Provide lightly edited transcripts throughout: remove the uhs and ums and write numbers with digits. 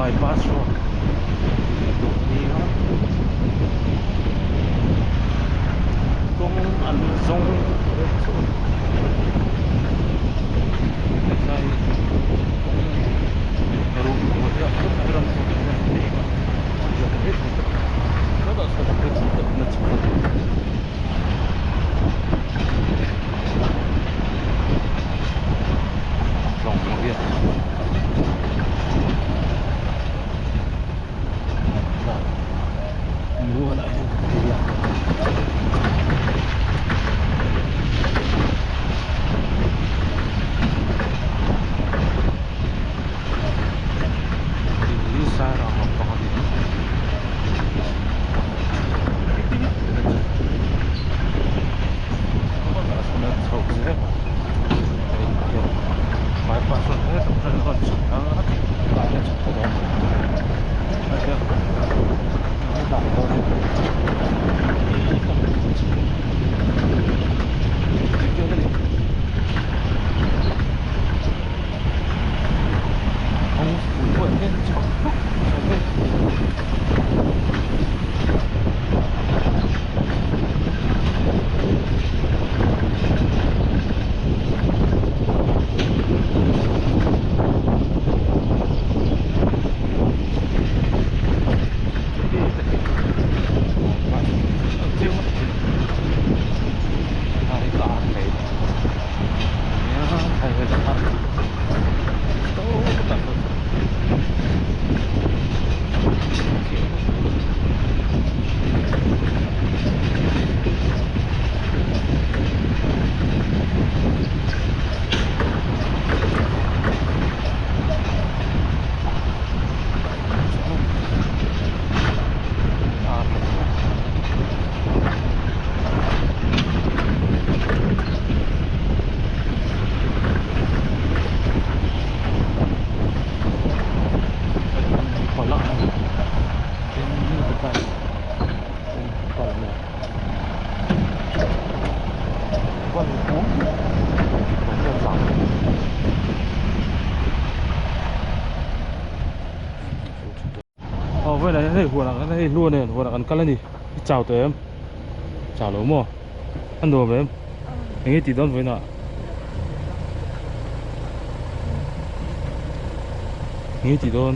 bypass road. Ito niya. Kung aluzong ito. Ay, meron ko ya, meron ko. Kada sa dapat na cepat. Long dia. Nah, dua lagi dia. Ini sarang apa kali? Apa tak sudah tahu saya? Bypass road है तो front road आगे चलते हैं अच्छा ये दाएं रोड है ये कम क्यों नहीं हम ऊपर के चौक với lại này Huan là cái này luôn này Huan là ăn cắt lên đi chào tới em chào lắm mà ăn đồ với em anh ấy tí đón với nọ anh ấy tí đón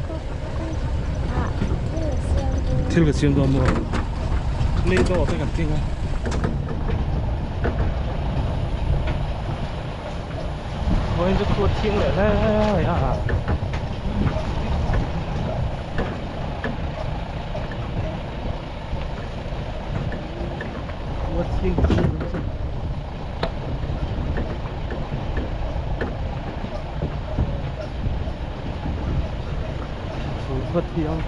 thiếu cái xiêm đón mua lấy đồ phải cần kinh á với cái cua thiên lại đây à thiên vật thiêng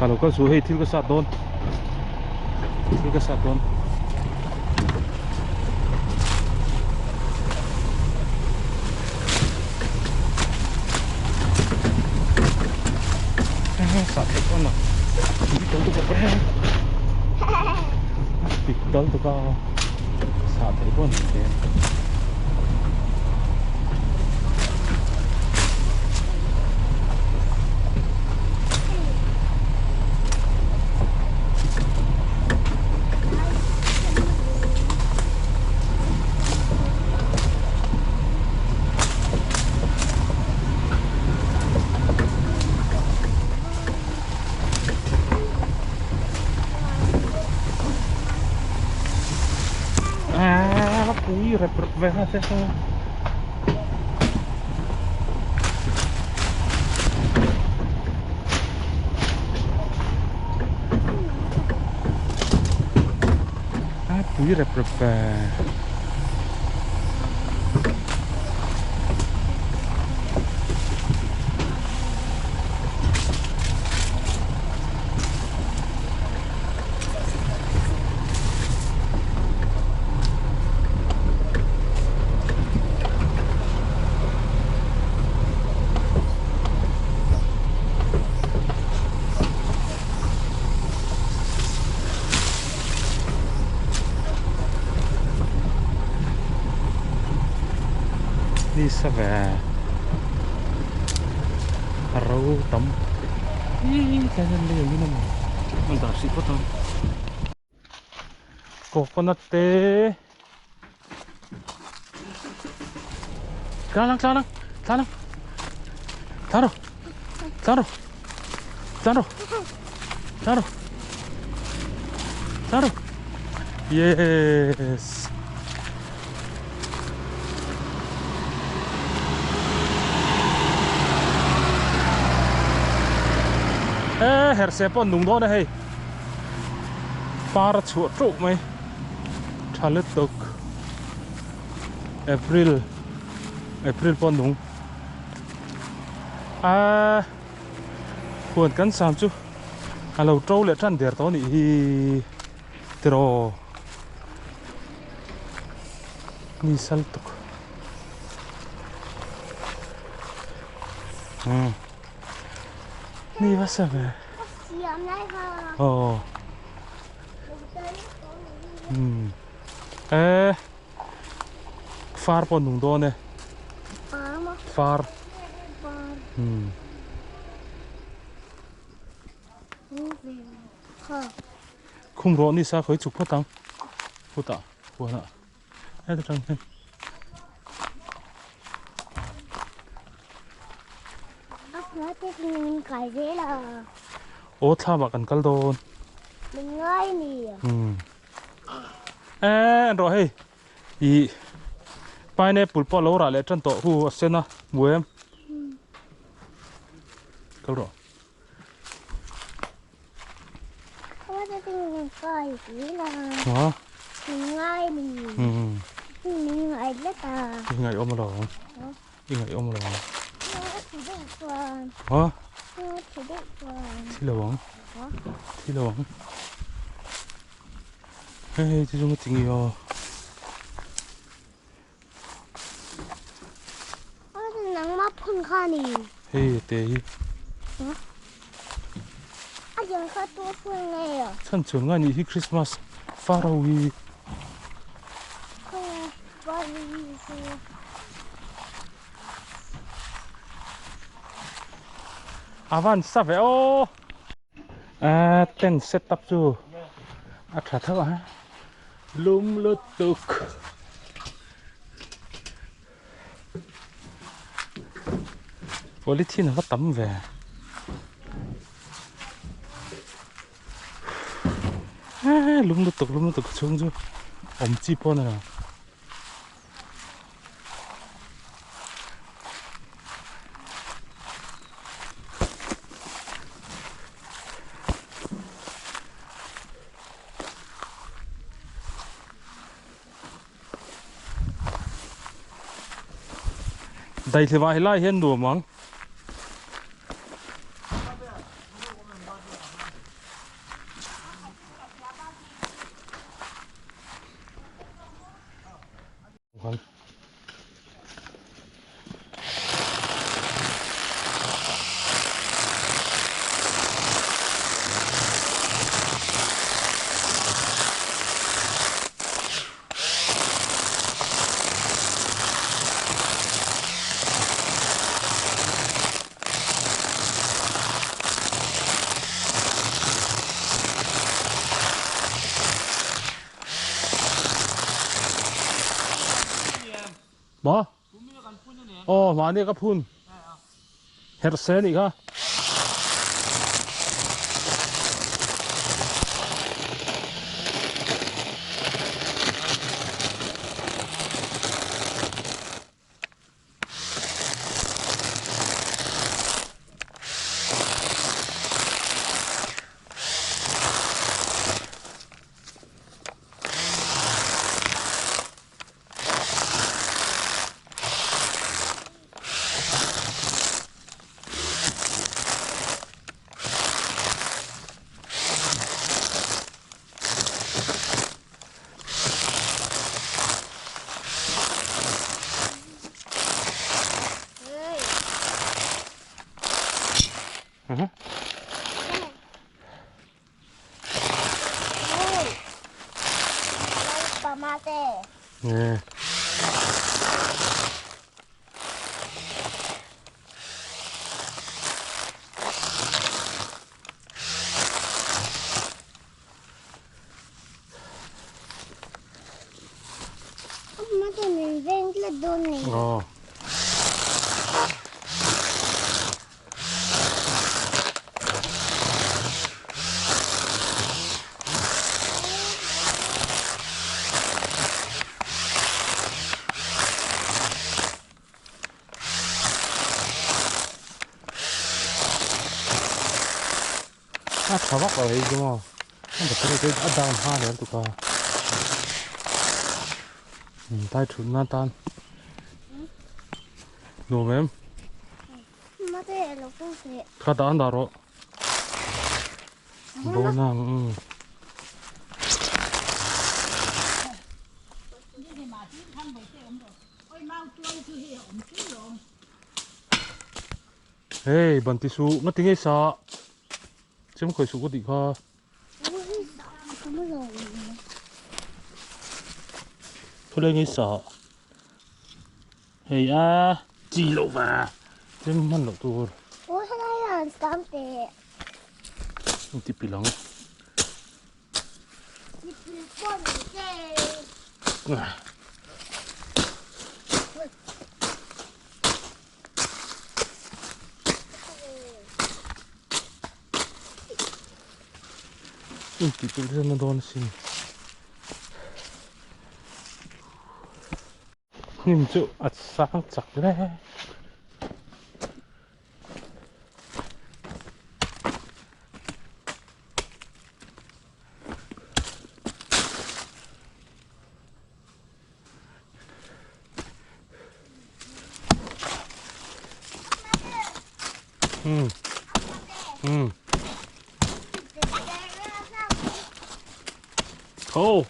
kalau kan suhe til ke saton sate con nào pictol tuh kau sate con Ui, reproduce eso. Ah, ui, reproduce. đi sao về rau tấm cái này là như nào mình đã xịt vào trong coconut tê Thang yes her se pon nung do na hey para chu tru mai thalet tok April pon nung Huan kan sam chu alo trâu le tran der to ni hi tro ni sal tok ni va sa ve oh far pon nung do ne far không rõ ni sa khởi chụp phát tăng phụ tạ của nè hết được trăng mình cài dễ là ô tha mà cần calo đồn mình ngay nè rồi hey ý pineapple po lâu ra lệ chân tổ hu sen à mua em câu rồi mình cài dễ là hả mình ngay nè mình ngay rất à ngày ôm rồi ngày ôm rồi hả thì là bóng hey chứ không có tình yêu nắng mắt phun kha nè hey tê giờ kha tua phun nghe à chân trường ngay đi Christmas far away Avan sa ve o ten set up chu thả thao ha lum lu tuk polythene nó tắm về lum lu tuk xuống chứ ổng chi po này nào đây thì vài lai hiên đùa mắng bỏ mà này cái phun hết xe này ha thì mình lên là đôn này. thawk ở đây đúng không? Không phải cái đàn hoa này tụi con. Tai chuột na tan. Đúng em. Mà thế là cũng thế. Khá đàn đó rồi. Bố nàng. Hey, banti su nó tiếng ấy sao? Chứ không phải su có gì khó. Thôi lên ấy sao? Hey à, chỉ lộ vào. Chứ mình lộ tôi. Ủa thế này là sao thế? Không tiếp bị lắm. Inte tuli sen tuonne sinne. Niin se at sang sakle. Ô.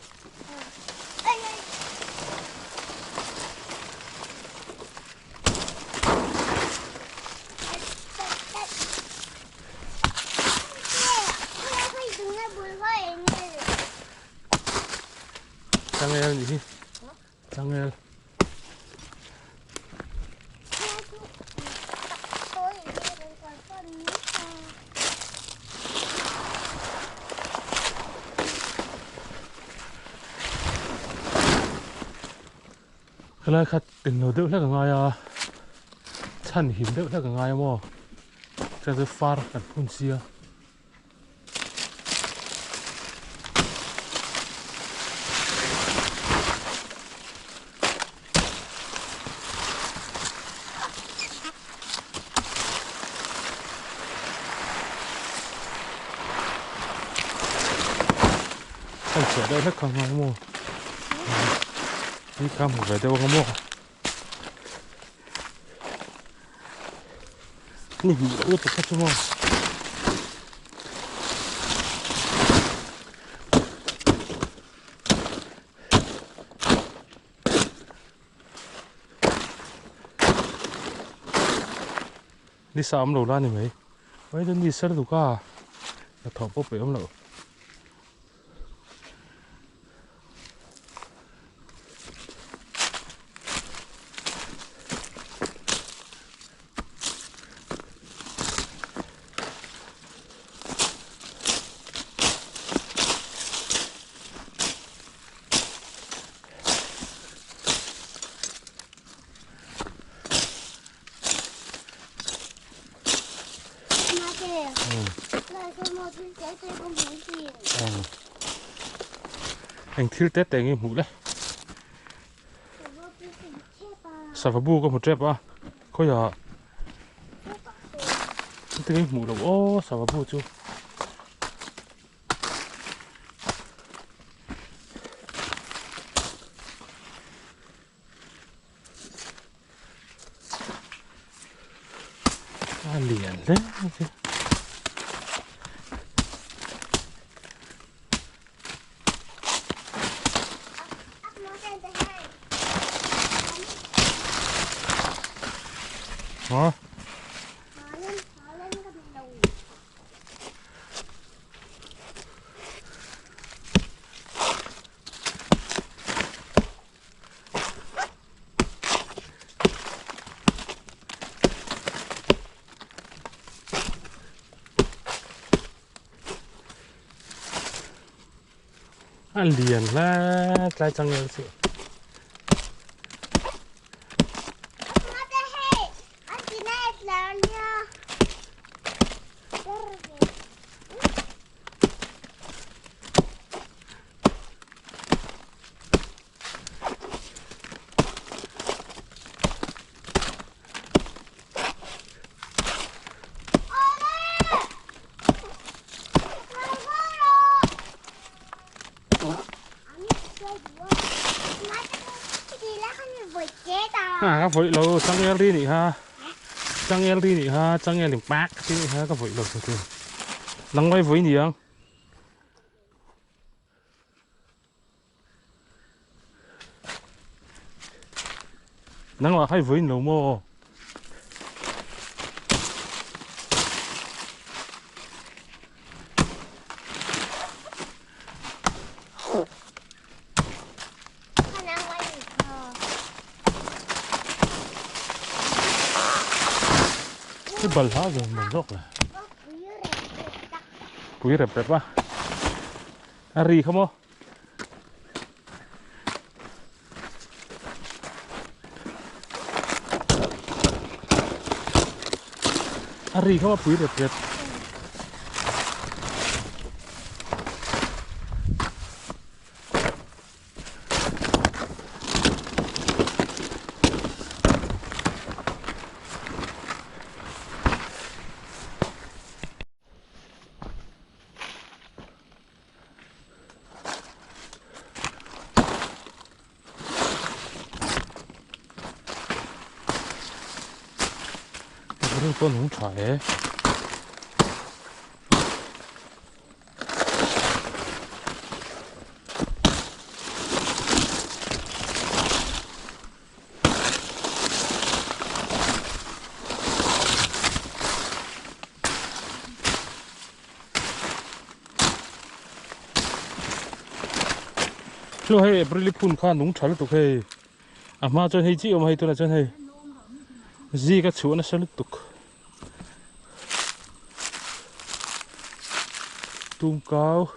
Thằng em gì? Thằng em. Cái này khách tình nó đỡ là cái ngay à, chân hiểm đỡ là cái ngay mà, cho tôi pha cái phun xia. Anh sẽ đỡ là cái ngay mà. Đi khám về đâu không mua. Nhìn đỡ được hết không? Đi sao ấm đầu ra này mấy? Mấy đứa đi sao được cả? Là thọ bốc bể ấm lẩu. Anh thiếu tết tại cái mũ đấy. Sao phải bu có một trép à? Có giờ. Cái mũ đâu? Ô, sao phải bu chứ? Liền đấy. Hả? Liền là trái trăng sự. các vị lâu sang el đi nị ha, sang el đi nị ha, sang el điểm bạc đi nị ha các vị lâu thôi. Lăng quay với nị không? Nắng là hay với nấu mò. Cái bẩn hóa rồi mình rốc là quý đẹp đẹp quá. Ari không không? Ari không quý đẹp đẹp. Con không phải lo hay brilli phun khan nung chal tục hay mà cho hay chị mà hay tôi là cho hay gì cái chỗ nó sẽ tục tung cao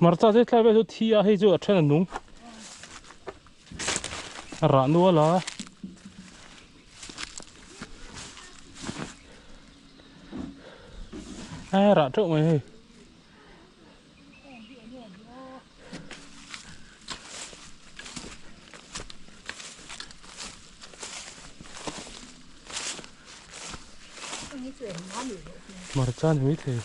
mà ta sẽ thay bây giờ thi à hay giờ trên là nung rã nữa là ai rã trộn mày mà ra thì mới thế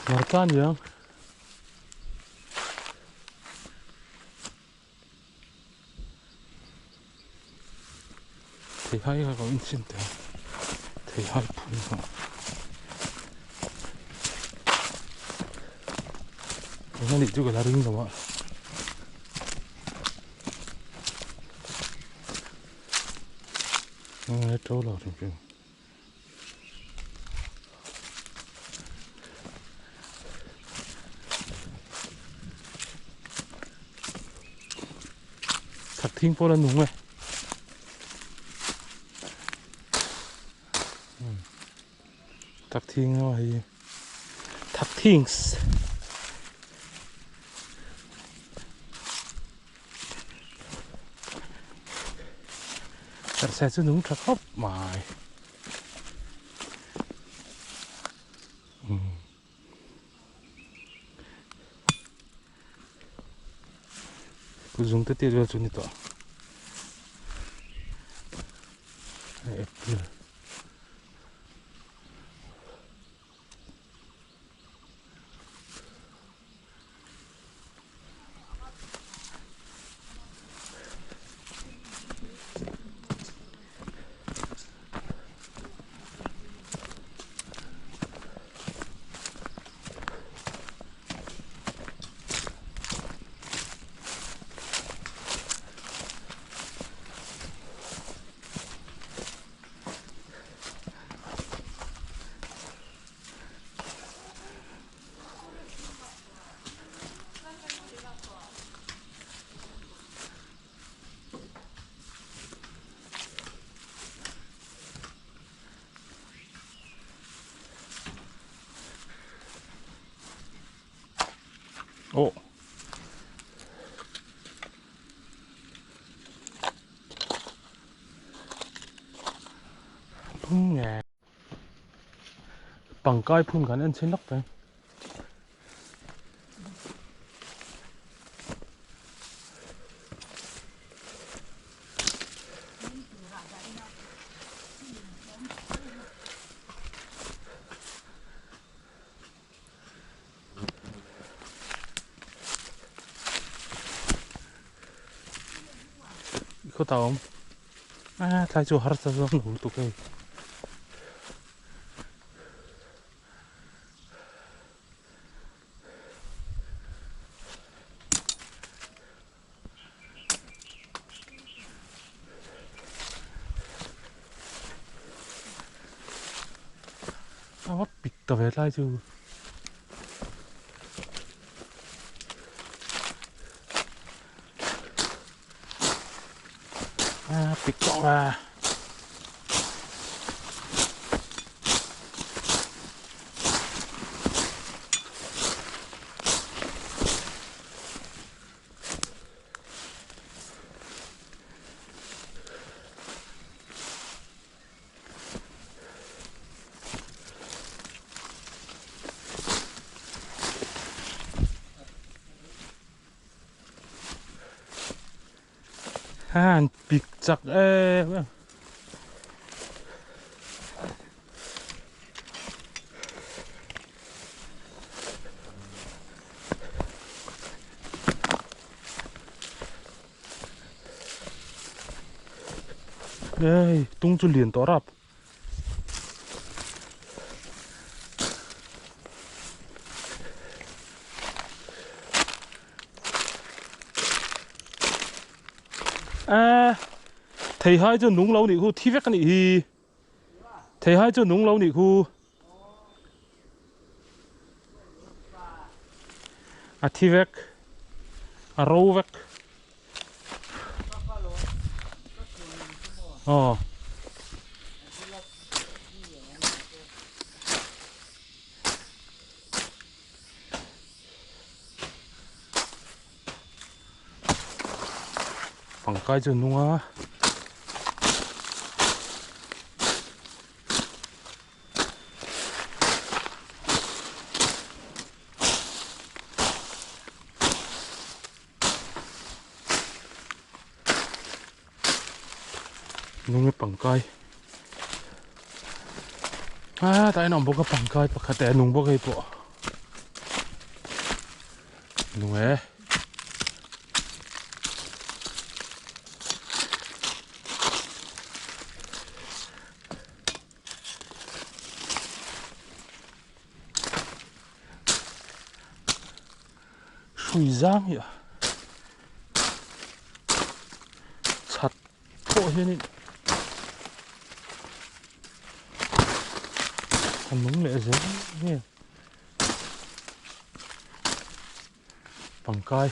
mà ra gì không thì hay là có in xin thì hay phun không cái này juga là ring rồi trâu lò rồi thật thiên phố lên đúng rồi thật thiên rồi thật thiên xe chứ đúng thật hấp mài cứ dùng tới tiêu cho như vậy ồ đúng nhà bằng coi phun cả nên trên nóc đây có tao không à thay cho hạt sao nó tụ cái bị tao về lại chứ bị cọ à bị chặt đây tung cho liền tỏ rạp thầy hai cho nung lâu nị khu thi vét cái nị hi thầy hai cho nung lâu nị khu thi vét râu vét bằng cái cho nung á nung cái bằng cái tại nó bốc cái bằng cái bạc hạt đen nung bốc cái bộ nung ấy suy giang vậy chặt bộ thế này còn núng lệ giấy nghe bằng cây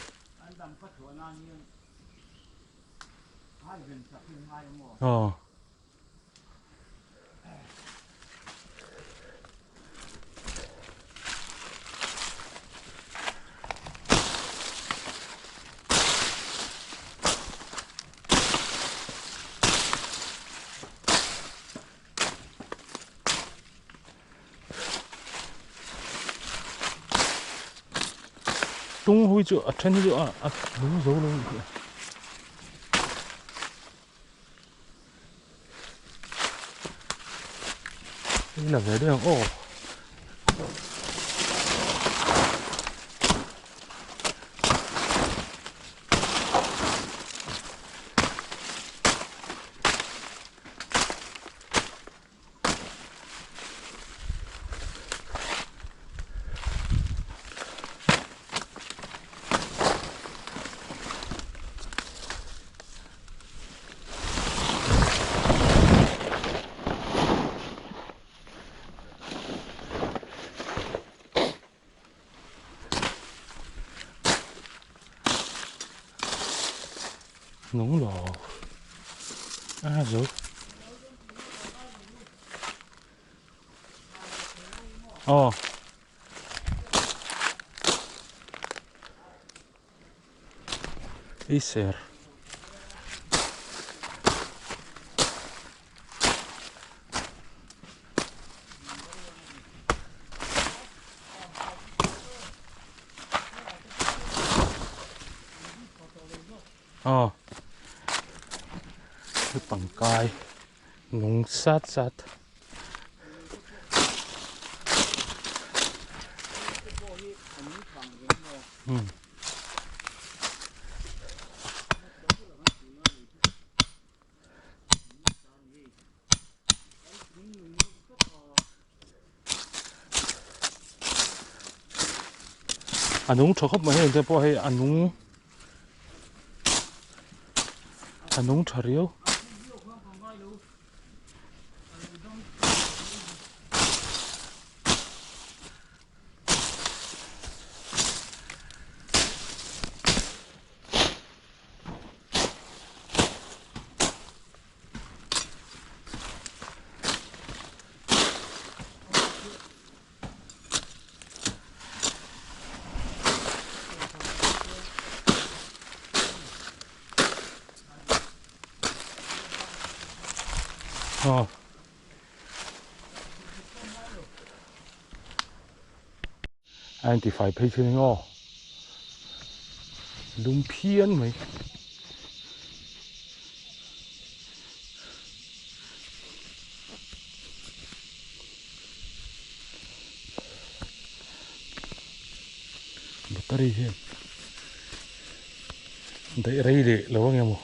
tung hui chỗ trên chỗ đúng dấu luôn đây là về đây không nóng lò rồi Iser cái bằng cài nung sát sát nung cho khop mà hay thế po hay nung chả riêu anh thì phải thấy thế ngô lung phiên mày một tari hiền để đây để lâu nghe mồ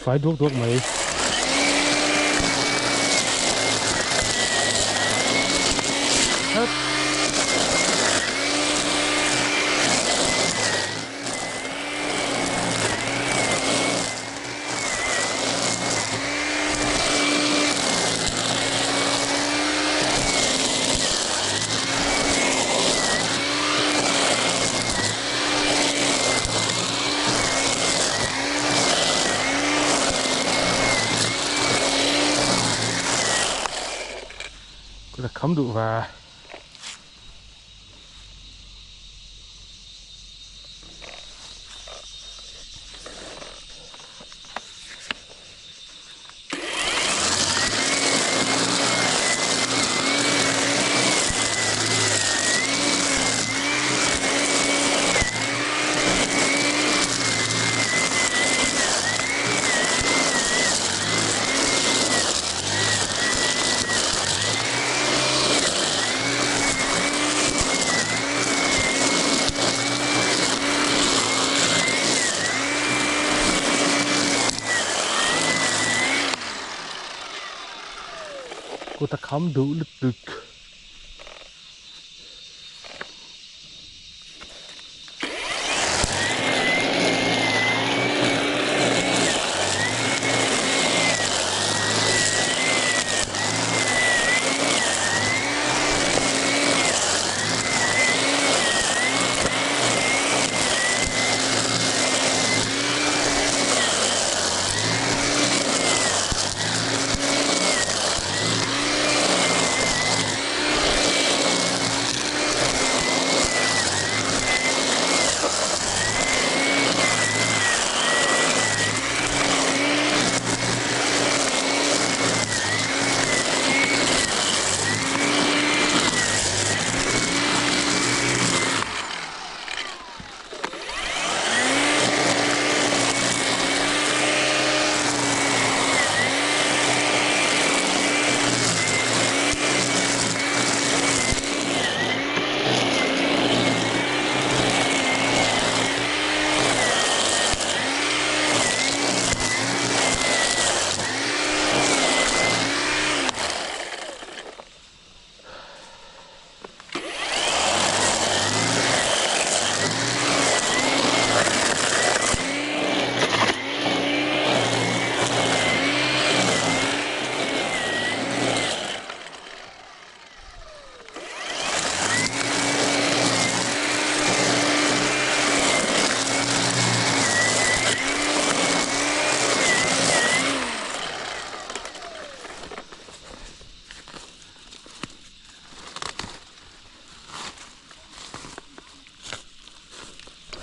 phải đuốc mày hết là khắm đủ và cô ta khám đủ lực được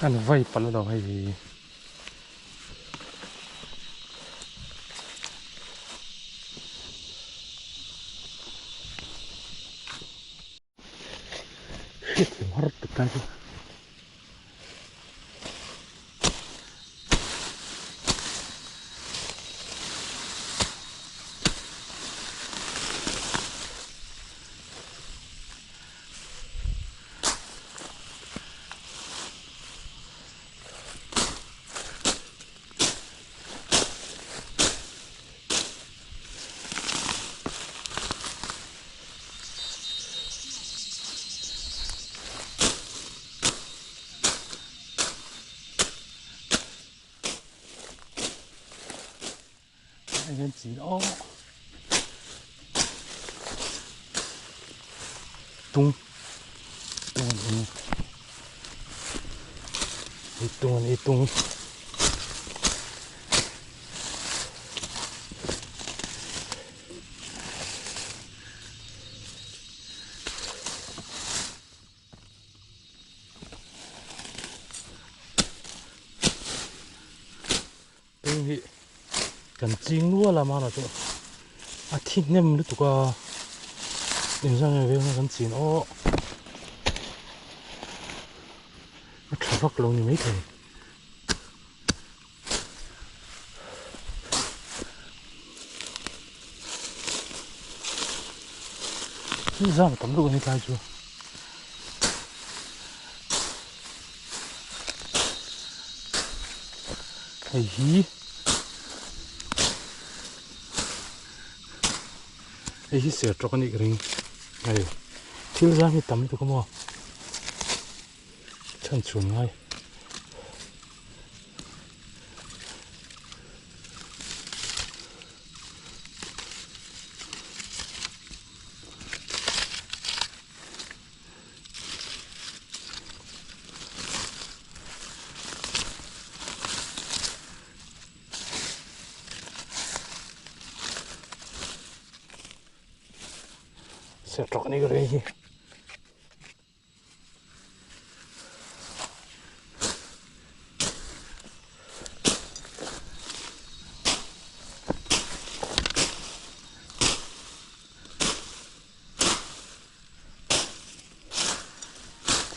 Anh vay phải đâu hay gì shit harap tekan tu anh em chỉ đó tung hitung hi cần chính luôn là mà nó chỗ à thịt nem lúc tụi qua điểm ra này về nó cần chín ô nó thở vắt lâu như mấy thầy ra mà tắm luôn hay thay chưa thầy hí ấy sẽ cho con cái ring này thiếu ra mi tắm tôi có mua chân chuồn ngay sẽ cho con cái ring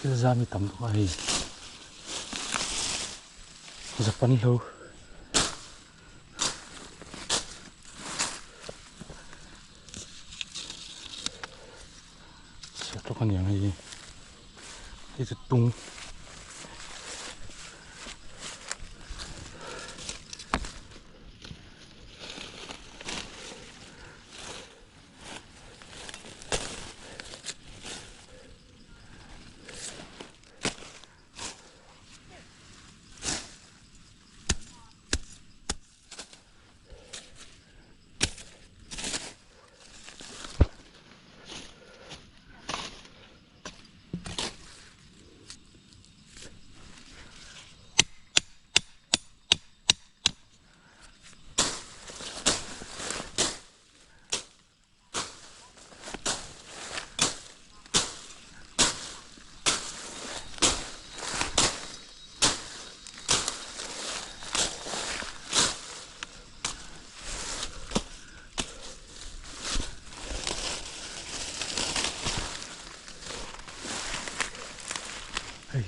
ra mi tắm của ai giật bắn lâu sẽ cho con những gì đi giật tung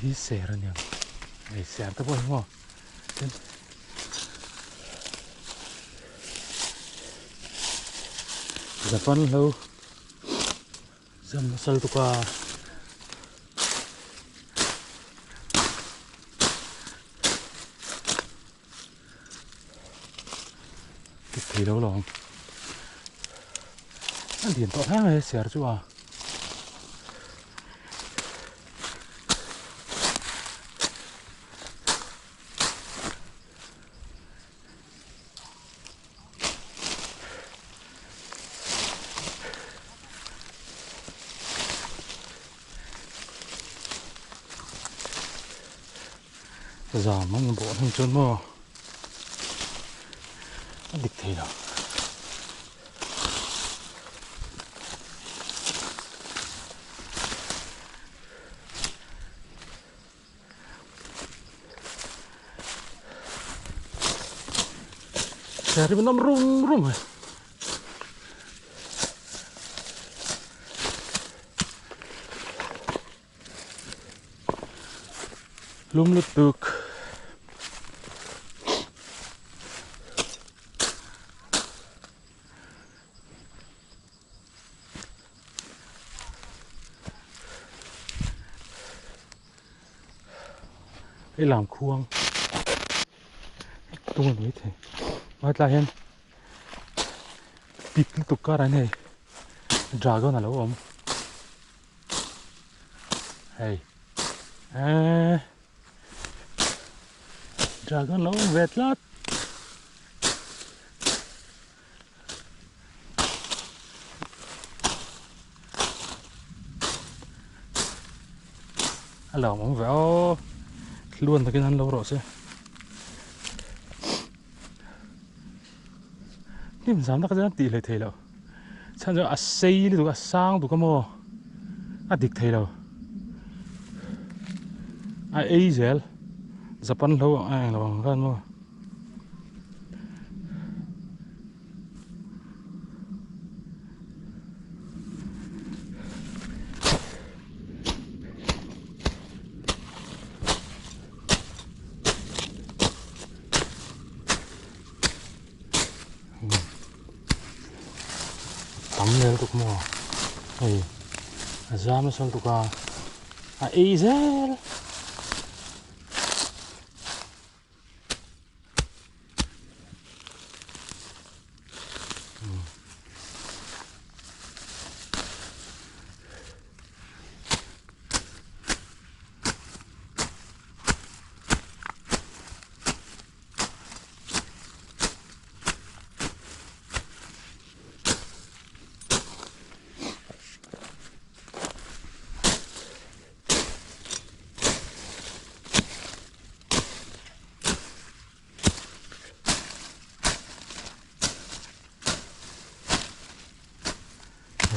ấy xẻ ra nhỉ để xẻ tới bao nhiêu giật bắn lâu dầm sâu tôi qua cái gì đâu rồi anh điện thoại hang này xẻ chứ à giờ mong bộ thằng trốn mò địch thì đâu xe thì nó rung rung rồi. Lum Tak. Cái làm khuông tung lên đấy thế mà lại hen bịt liên tục cả này dragon là lawm hey dragon lawm vẹt lát lawm ông vẹo luôn thì cái hắn lâu rồi chứ nhưng dám cái gì tỷ lệ thế nào chẳng cho xây đi tụi sang tụi cái mò địch thế nào ấy dễ Japan lâu là bằng gan mò tắm lên tụi mò hey ra mà xong tụi cả ấy dễ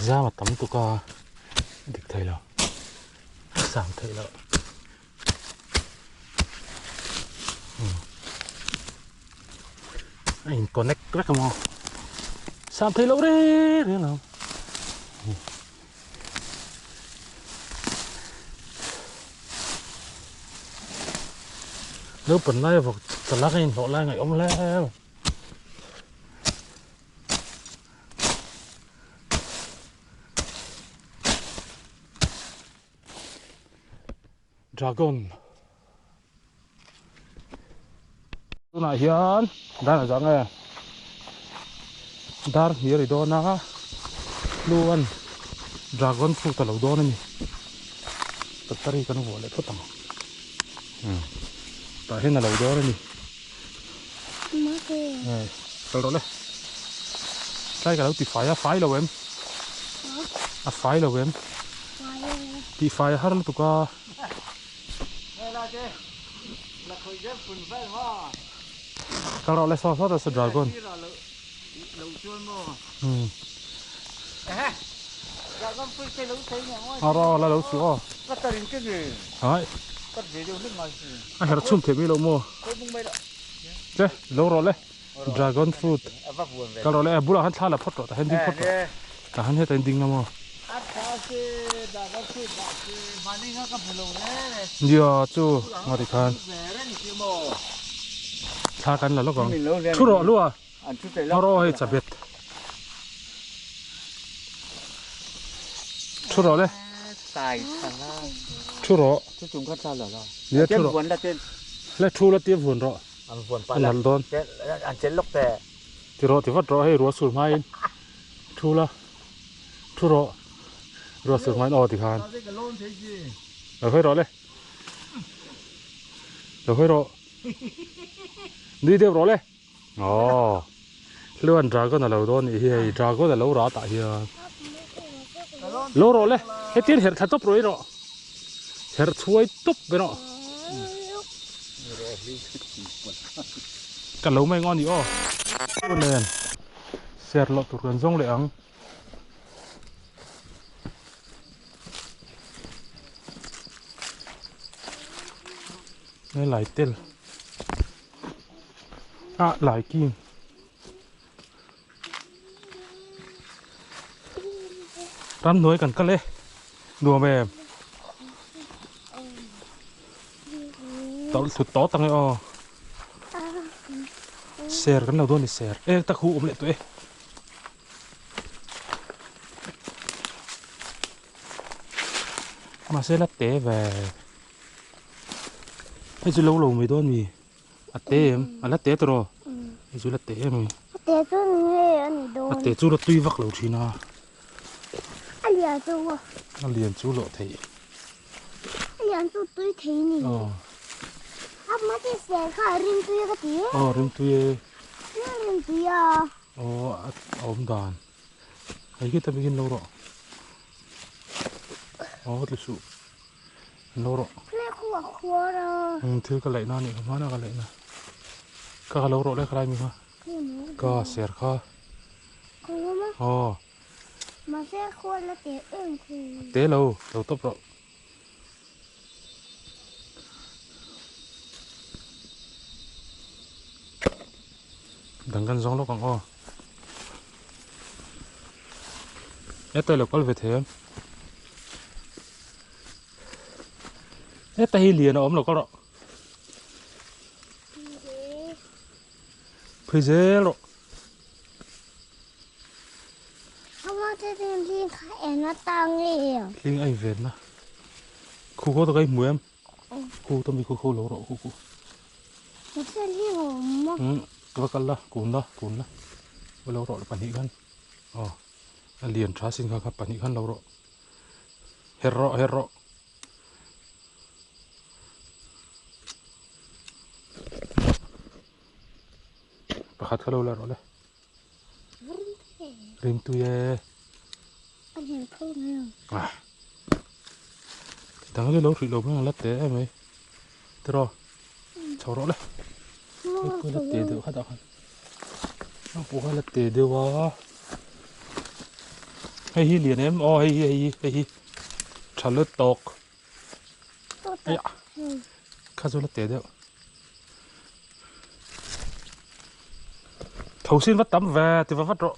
ra mà tắm tụi ca địch thầy nào sảng thầy nào anh connect rất là mau sảng thầy lâu đấy thế nào nếu bẩn lại vào tận lá cái họ lại ngày ông leo dragon tu na hian dan a jang e dar hi ri do na luan dragon fruit ta lo do na ni tatari kan ho le photang ta hen na lo do na ni má kìa tao đó le sai cả đâu thì phải là em phải là em thì phải hết là tụi ca tao đó le so là dragon đó là lâu xíu đấy anh hãy chum thêm lâu mua chứ lâu rồi đấy dragon fruit tao đó le bữa nào hắn thà là phật rồi ta hắn đi phật rồi ta hắn hết tên đinh lắm nhiều chú ngồi đi khăn thà cắn là lúc còn chú rõ luôn nó rồi chả biết chú rõ đấy chú rõ chú chúng cắt sao rồi nhớ chú rõ lấy chú là tiếp vườn rõ anh làm đòn anh chết lúc thế thì rõ thì vắt rõ hay rõ sủi mai chú là chú rõ rõ sủi mai nó thì khăn rồi hơi rõ đấy rồi hơi rõ đi tiếp rõ đấy ồ luôn dragon là lâu đó thì dragon là lâu rõ tại hiện lâu rồi đấy cái tiền hiện khá tốt rồi đó hiện chuối tốt với nó cả lâu mày ngon gì ô luôn lên xẹt lọt tụt gần rong lệ ắng đây lại tên lại kim rắn nuôi cần cắt lê đùa mềm tao sụt tó tăng ấy sẹt cái nào đó thì sẹt ê ta khu ôm lại tụi mà sẽ lát té về cái chú lâu lâu mày đó mày à té em à lát té tao rồi cái chú lát té mày té chú nghe anh đồ à té chú là tuy vắt lâu chi na anh liền chú à anh liền chú lộ thấy anh liền chú tôi thấy nè áp mắt cái xe khai rim tôi cái gì rim tuy rim tôi à ôm đàn ấy cái tao begin lâu rồi cái số lâu rồi cái khua đó thứ cái lại nó này không nó cái lại nè cái lâu rồi đấy cái này mình ha cái sẹt kha mà xe khua là té té lâu đầu tóc rồi đằng gần giống nó còn ép tay là có về thế em ép tay liền ốm là có đó bây giờ rồi không có cái gì khai nó tăng đi linh anh về nè khu có tao cái muối em khu tao bị khu lâu rồi khu nó sẽ đi hồn mà cái cái là cuốn đó lâu rồi là bản hị khăn liền trả xin các bản hị khăn lâu rồi hết rồi bà khát cái lâu là rồi đấy rim tuy anh nhìn không nghe thằng cái lâu thì lâu nó lát té em ấy thế rồi cháu rõ đấy cái lát té được hết rồi nó cũng hay lát té được quá hay hi liền em hay trả lướt tóc ấy à khá rồi lát té được thầu xin vắt tắm về thì vắt rồi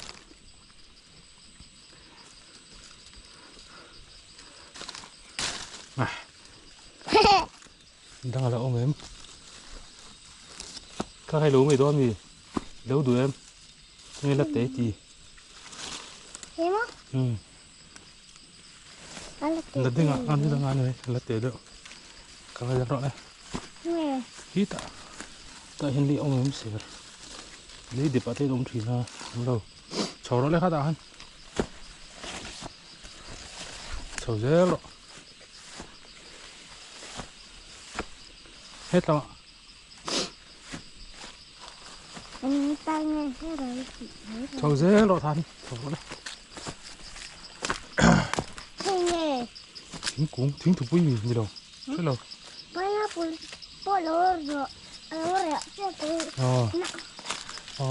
đang là ông em các hai lúa mày đó mày đâu đuổi em nghe là té gì thế mà là tiếng ăn đi đang ăn này là té được các hai rõ này ít tại hiện đi ông em sửa lấy để bắt thấy ông chỉ là không đâu cháu nó lấy khát ăn cháu dễ rồi hết rồi anh tay nghe thế rồi cháu dễ rồi than cháu đấy thế nghe thính thục vui gì đâu thế nào bây giờ bỏ lỡ rồi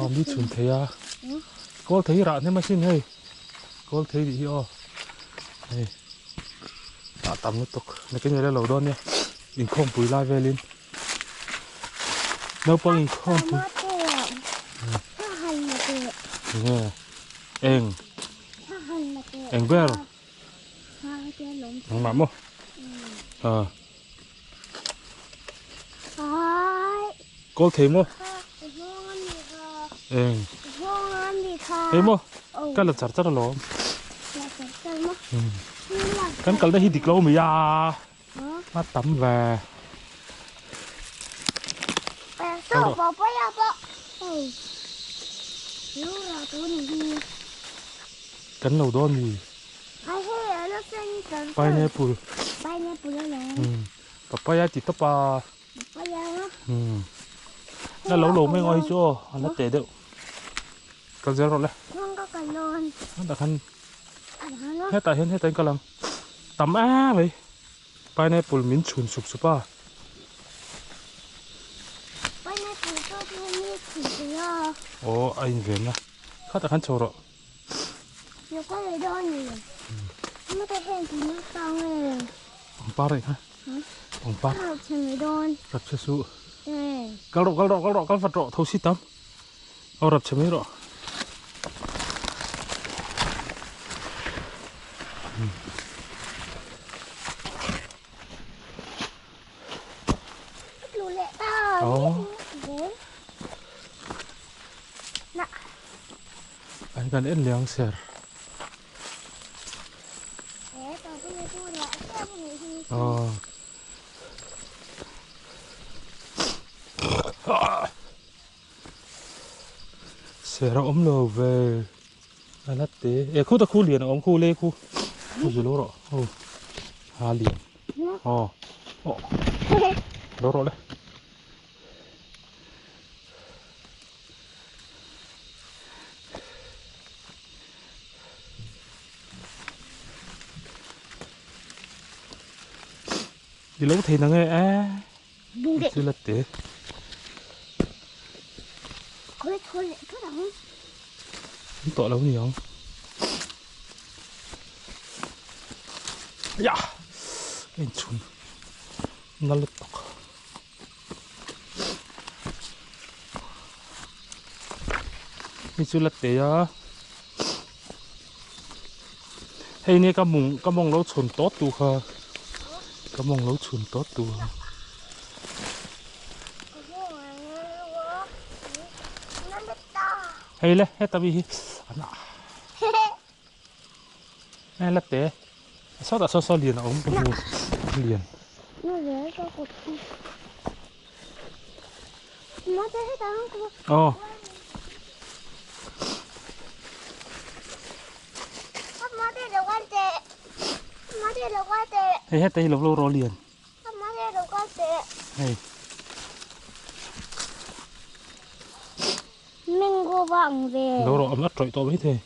biết chuẩn thấy à có thấy rạ thế mà xin hay có thấy gì này đã tắm nó tục này cái này là lẩu đôn nha mình không bùi lai về lên đâu bao mình không bùi nè em ver thằng mắm không có thấy không em không cái là chặt chặt là lắm cái đây hi địch lâu mày à mắt tắm về cắn đầu đôn gì pineapple papaya chỉ tóc à nó lâu lâu mới ngồi cho nó tệ được cái gì rồi đấy nó đặt khăn hết tại cái lăng tắm á vậy pineapple miếng chuồn sụp sụp à anh về nha khát đặt khăn trâu rồi ông ba đấy ha ông ba rập xe su gal độ gal vật độ thâu xí tắm rập xe mấy độ lù lẹ ta. Nè. Anh cần ít liang sэр. Sэр ôm lô về. Anh lát té. Khu ta khu liền ôm khu lê khu. Khu gì lô rồi. Hà liền. Lô rồi đấy. Đi lâu thì nó nghe chưa là té. Thôi thôi không tội lâu nhiều không? Dạ, anh chun nó lật tóc. Đi chưa là té á. Hay nè cái mông lâu chun tốt tu ha. Cái mông lâu chun tốt tu. Hay lên, hết tabi. Hay là té. Sao ta sao liền ống cái liền. Nó dễ cho cột. Nó thế hết đó. Má thế đâu quan tệ. Má thế đâu quan tệ. Hay hết tay lộc lô rò liền. Má thế đâu quan tệ. Hay. Mình go vọng về. Lô rò ấm ắt trội to mấy thế.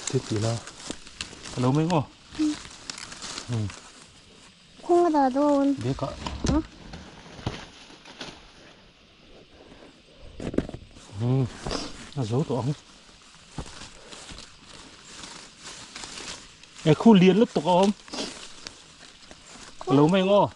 Thế chỉ là lâu mấy ngô. Không có đờ đâu. Biết cả. Nó giấu tổ không? Khu liền lúc tục không? Lâu mấy ngô.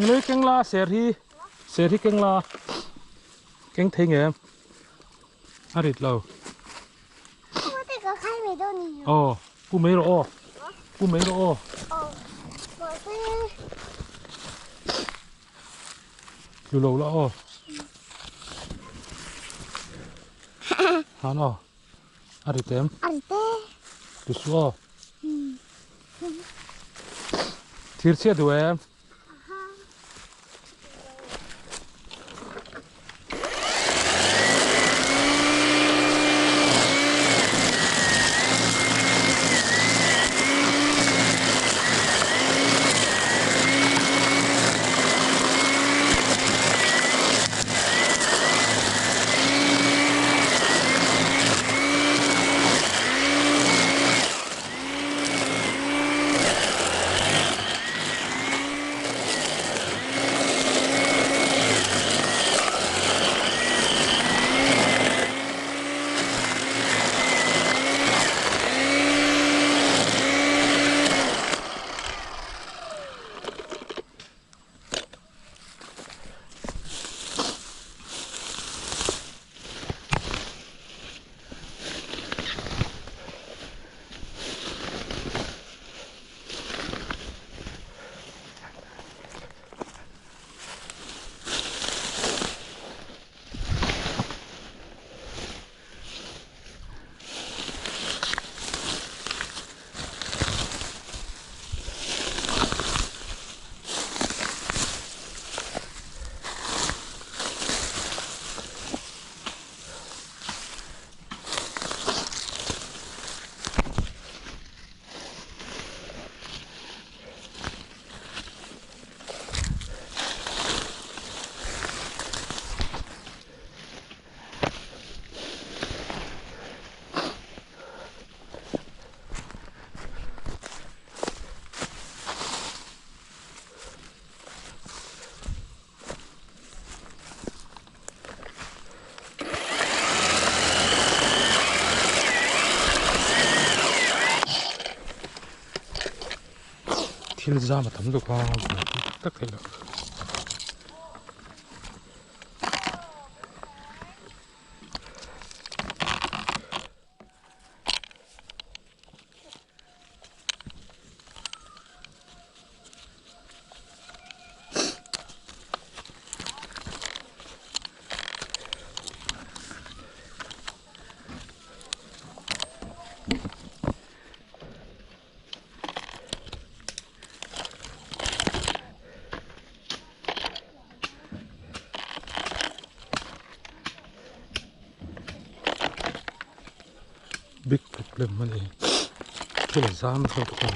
Lấy canh la seri canh la canh thấy nghe em ăn thịt lâu Không có thể có khai mấy đâu nhỉ? Cú mấy rồi cú mấy rồi Mà thế lâu lâu đó hả ăn thịt em ăn tê được chưa thiệt chết rồi em thil za mà thấm được qua tất cả là big problem mà này thil za mà không được qua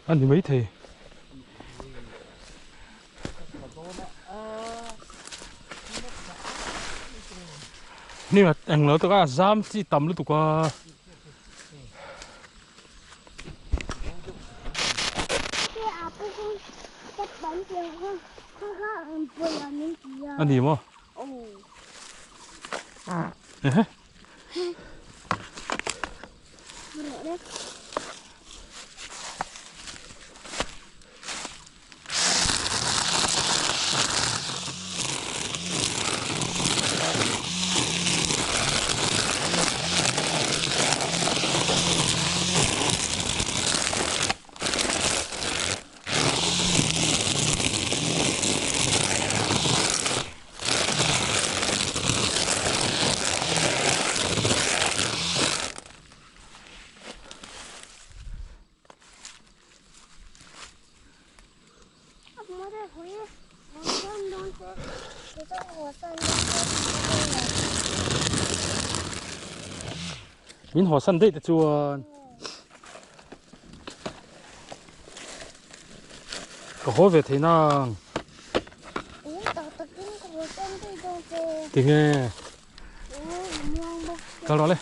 anh thì mấy thìนี่มาแต่งแล้วตัวก็ซ้ำที่ต่ำแล้วตัวก็อันนี้มั้งเอ๊ะmiếng hoa sân đấy để chuồn có hối về thế nào thì nghe cao đó lên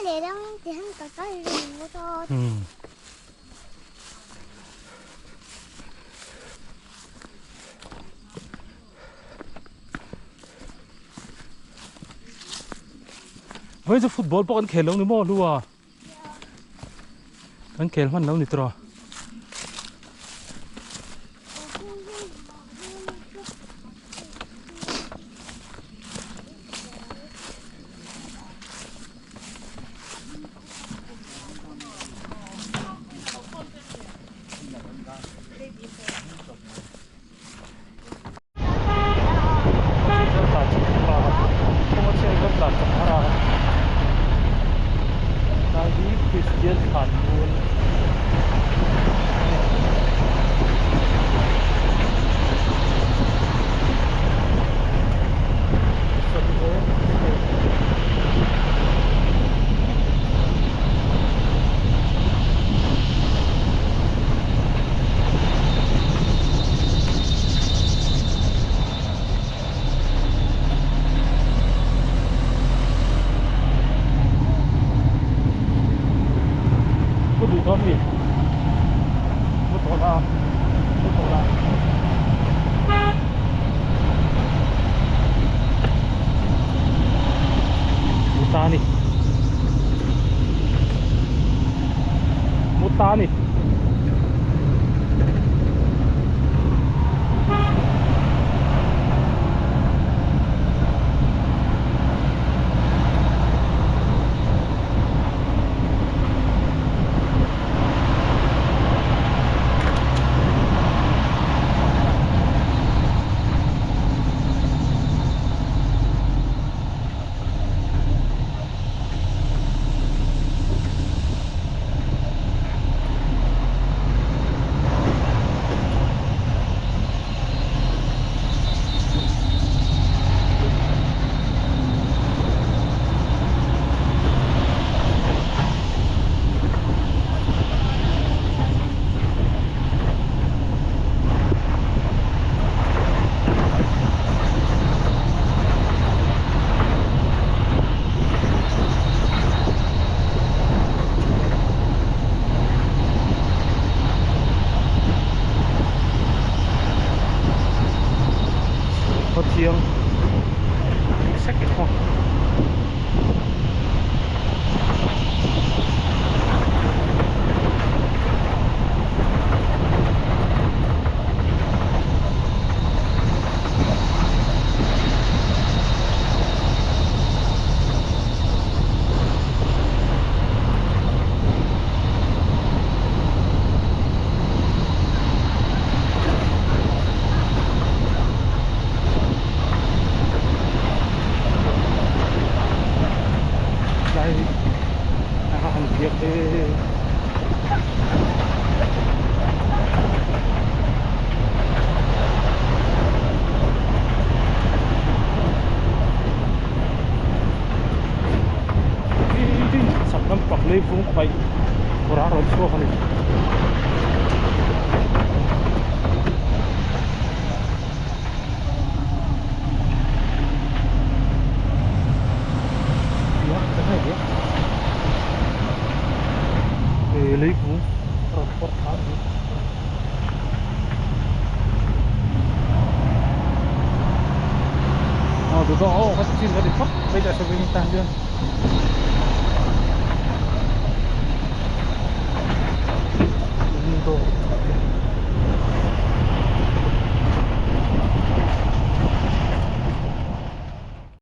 để đâu thì hắn có cái gì nữa thôi. Với cái football bọn khel lâu nữa mò luôn à? Anh khel hoàn lâu nữa rồi. Mutani. chiang second one. Lấy vung bay ora rồi xua phần này lấy vung rồi tụi tôi phát triển cái gì phát bây giờ sẽ về tan chưa